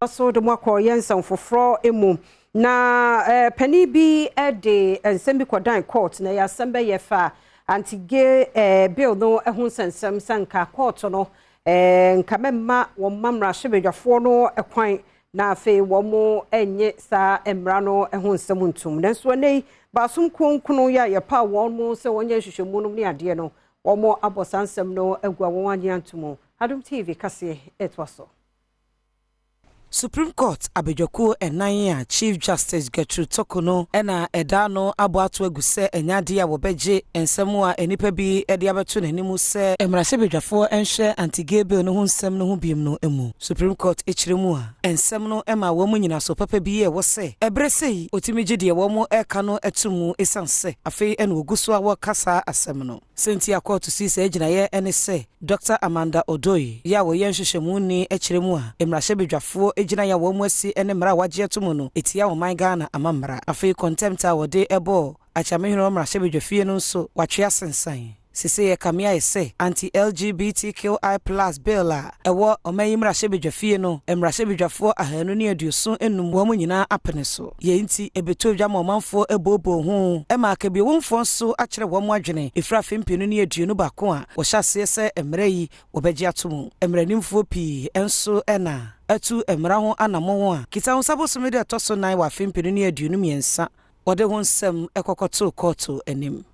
So the mwako yensa mfofro emu na pani bi de ensembi kwadan court na ya sembe ye fa anti-gay bill no ehun sensem sanka court no nka memma wo mamra hyebedwafo no ekwan na afi wo mo enye sa emra no ehun semuntum nanso nei basum konkunu ya pa wo mo se wonye hwehwemu no ne ade no wo mo abosansem no agua wo anye antumo Adom TV Kasee etwaso Supreme Court abedwako enanya Chief Justice Gertrude Tokono ena edano aboato aguse enyade a wobeje ensemu a enipa bi ede abeto nanimu se emrase bedwafo enhwe anti-gay bill no ho nsem no ho biem no emu Supreme Court echiremu a ensem no ema wo mu nyina so papa bi e wo se ebresei otimije de wo mu eka no etumu esanse afei ena oguso a wo kasa asem no Sentia Court si se ejina ye ene se Dr. Amanda Odoi ya wo yenhwehwemu ni echiremu a emrase bedwafo ejina ya wo mu asi ene mra wagye tumu no etia wo man Ghana amamra afei contempt a wode ebo achamehiro mra hyebedwafie no nso watwe asensan sise ye kamia ese anti-LGBTQI+ bill a ewo omayi mra hyebedwafie no mra hyebedwafo ahanu ne aduso enum wo mu nyina apene so ye nti ebeto dwama omanfo ebobo ho ema akabi wonfo nso akere wo mu adwene efra fempinu ne aduonu bako a wo hyase se emra yi wobegye atomu emra nimfo pi enso ena atu emra ho anamo a kita ho sabosome de toso nan wa fempinu ne aduonu miensa wode ho nsem ekokoto koto enim